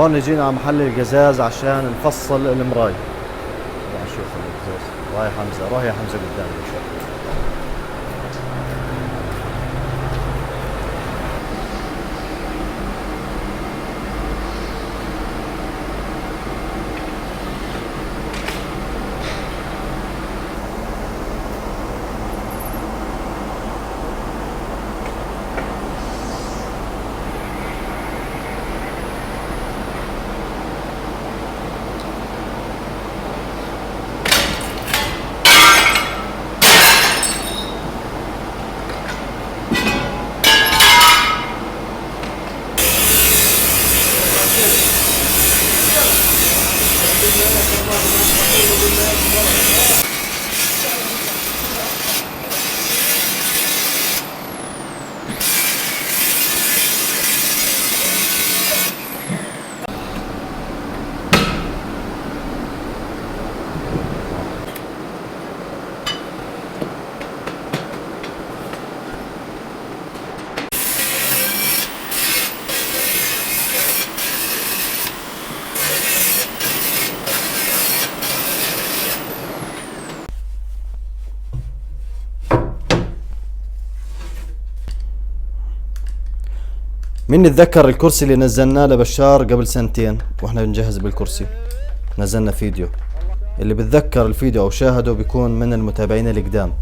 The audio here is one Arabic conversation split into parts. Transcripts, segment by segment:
هون جينا على محل القزاز عشان نفصل المراي. طبعا شوف القزاز. راي حمزة، روح يا حمزة قدامي شوف. مين يتذكر الكرسي اللي نزلناه لبشار قبل سنتين واحنا بنجهز بالكرسي؟ نزلنا فيديو. اللي بتذكر الفيديو او شاهده بيكون من المتابعين القدام،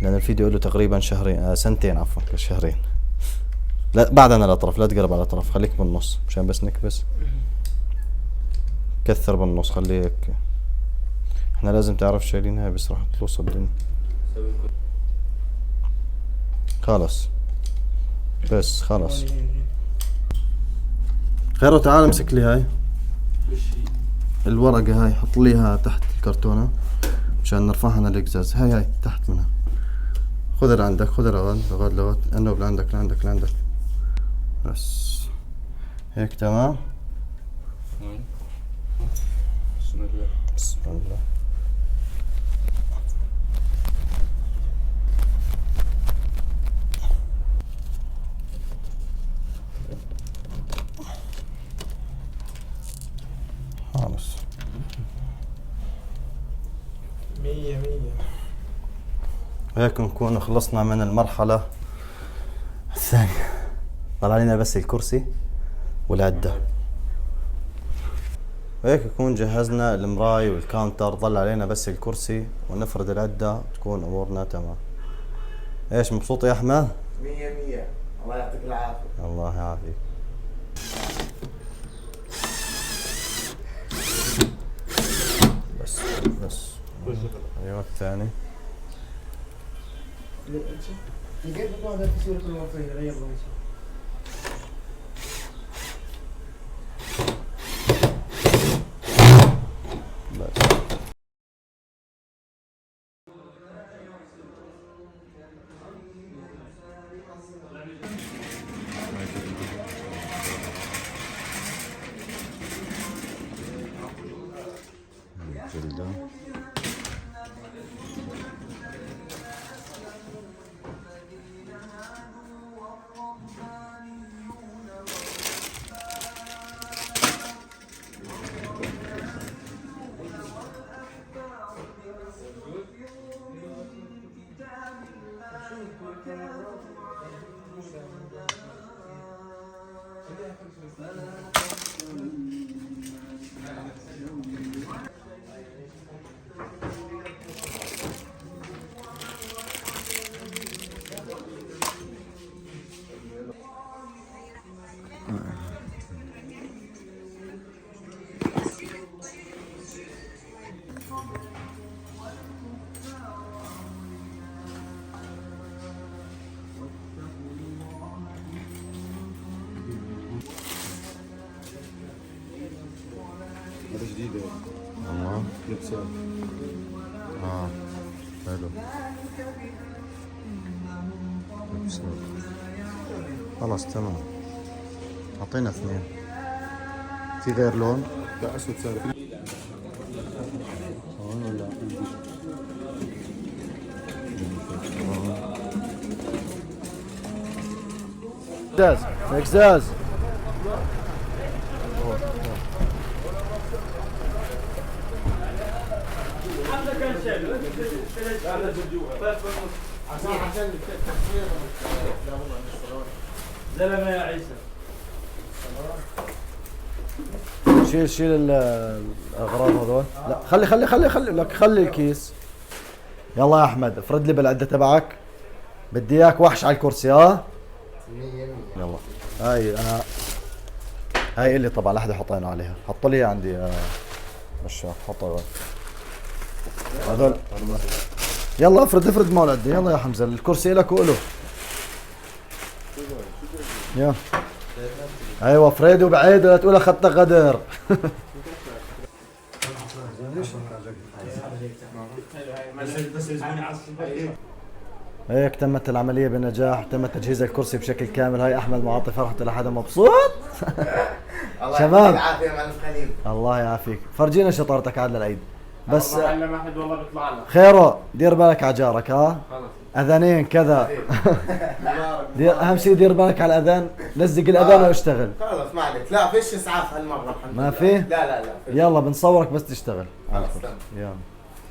لان الفيديو له تقريبا شهرين سنتين عفوا شهرين. لا بعد انا الاطراف، لا تقرب على الاطراف، خليك بالنص مشان بس نكبس. كثر بالنص خليك. احنا لازم تعرف شايلينها بس راح توصل الدنيا. خلاص بس خلاص. خيرو تعال امسك لي هاي الورقة، هاي حط ليها تحت الكرتونة مشان نرفعها عن القزاز. هاي تحت منها. خذها لعندك، خذها لغاد انه لعندك بس هيك تمام. بسم الله. خلاص 100. هيك نكون خلصنا من المرحلة الثانية. طلع لنا بس الكرسي والعدة. هيك نكون جهزنا المراي والكاونتر، ضل علينا بس الكرسي ونفرد العدة، تكون امورنا تمام. ايش مبسوط يا احمد؟ 100. الله يعطيك العافية. الله يعافيك. بس ايوه الثاني. كيف بتوع هذا في سورة الوصية غير الوصية. هذا جديد والله لبسه. حلو. خلاص تمام. اعطينا 2. في غير لون؟ لا اسود سالف. هون ولا قزاز عشان التصوير زلمه يا عيسى. شيل الاغراض هذول. لا خلي لك، خلي الكيس. يلا يا احمد افرد لي بالعده تبعك. بدي اياك وحش على الكرسي. يلا هاي اللي طبعا لحد حطينا عليها. حط لي عندي يا بشار. حطها هذول. يلا افرد مول عدي. يلا يا حمزه الكرسي لك وله. يلا ايوه افرد وبعيد ولا تقول اخذت غدر. هيك تمت العملية بنجاح. تم تجهيز الكرسي بشكل كامل. هاي أحمد معاطي فرحته لحدا مبسوط. شباب العافية يا معلم خليل. الله يعافيك. فرجينا شطارتك عاد للعيد بس. معلم احد والله بيطلع لك خيره دير بالك على جارك. ها أذانين كذا. أهم شيء دير بالك على الأذان. لزق الأذان واشتغل. خلص ما عليك. لا فيش اسعاف هالمرة الحمد لله. ما فيه؟ لا يلا بنصورك بس تشتغل. خلص يلا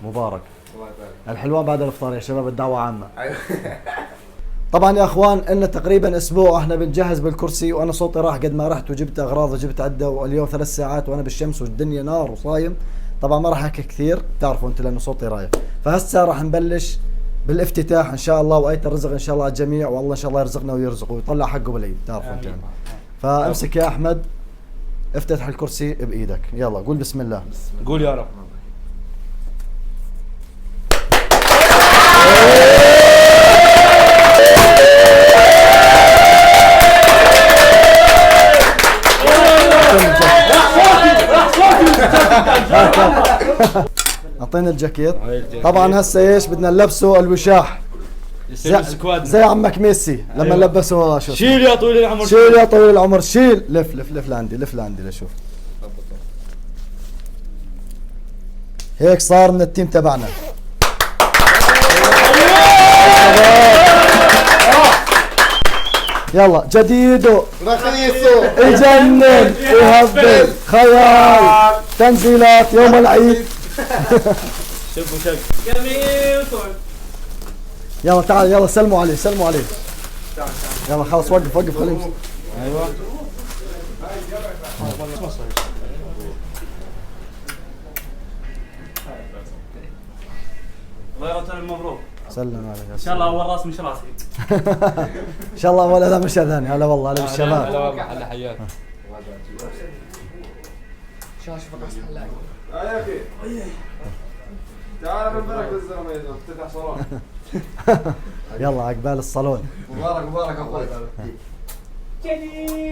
مبارك. الله يبارك. الحلوان بعد الافطار يا شباب. الدعوة عامة. ايوه. طبعا يا اخوان إلنا تقريبا اسبوع احنا بنجهز بالكرسي، وانا صوتي راح قد ما رحت وجبت اغراض وجبت عده، واليوم 3 ساعات وانا بالشمس والدنيا نار وصايم. طبعا ما راح احكي كثير بتعرفوا انتم لانه صوتي رايح. فهسه راح نبلش بالافتتاح ان شاء الله، واية الرزق ان شاء الله على الجميع، والله ان شاء الله يرزقنا ويرزقه ويطلع حقه بالعيد. بتعرفوا انتم. فامسك يا احمد افتتح الكرسي بايدك. يلا قول بسم الله. قول يا رب. اعطينا الجاكيت. طبعا هسه ايش بدنا نلبسه؟ الوشاح زي عمك ميسي لما لبسه. شو شيل يا طويل العمر. شيل يا طويل العمر. شيل. لف لعندي لشوف. هيك صار من التيم تبعنا. يلا جديده رخيصه يجنن يهبل خيال تنزيلات يوم العيد. شب جميل وطول. يلا تعال يلا سلموا عليه. يلا خلاص وقف خليه يمسك. ايوه الله مبروك. سلم عليك. ان شاء الله اول راس مش راسي. ان شاء الله ولا مش اذاني. هلا والله هلا بالشباب. هلا والله هلا حياك. شو اشوفك احسن حلاق. يا اخي تعال من بالك بالزلمه افتتح صالون. يلا عقبال الصالون. مبارك اخوي.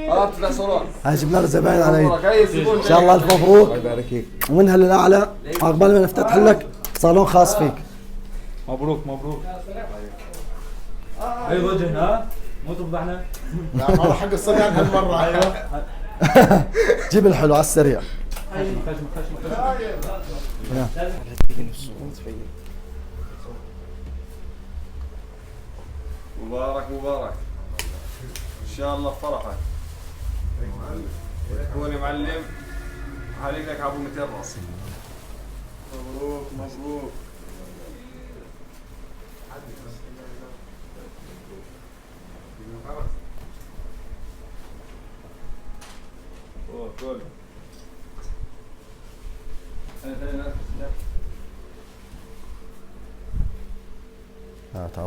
افتتح صالون. هاي جبنا له زباين على العيد. هاي الزبون ان شاء الله الف مبروك. الله يبارك فيك. ومنها للاعلى عقبال ما نفتتح لك صالون خاص فيك. مبروك. اي وجه ها مو تفضحنا. لا ما راح حق الصبيان هالمرة. ايوه. جيب الحلو على السريع. مبارك ان شاء الله فرحك وتكون يا معلم عليك لك ابو 200 راس. مبروك. كل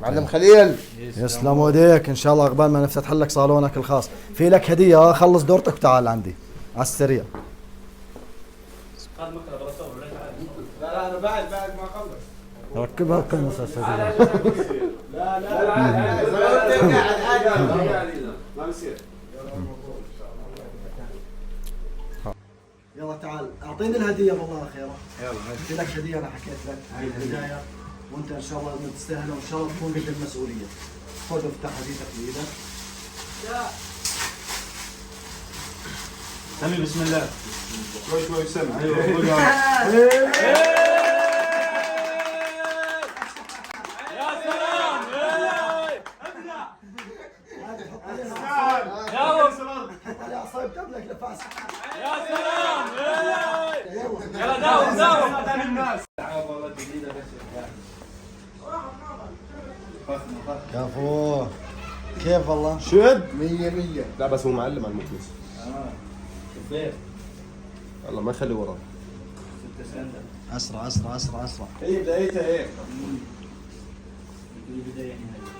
معلم خليل يسلم ايديك. ان شاء الله عقبال ما نفتح لك صالونك الخاص. في لك هديه. خلص دورتك وتعال عندي على السريع. لا انا بعد ما اخلص. ركبها القنص اساسا. لا ما بصير. يلا تعال اعطيني الهديه والله خيره. يلا في لك هديه انا حكيت لك. هاي الهدايا وانت ان شاء الله تستاهلها وان شاء الله تكون قد المسؤوليه. خذ افتح هديتك بايدك. سمي بسم الله. شوي سمع. ايوه يا صايب قبلك لفاس. يا سلام. يلا داوم. الناس. والله جديده بس كفو. كيف والله؟ شد 100. لا بس هو معلم على المكنس. كبير. والله ما يخلي وراه. 6 سنة. اسرع اسرع اسرع اسرع. هي بدايتها هيك. البداية هنا.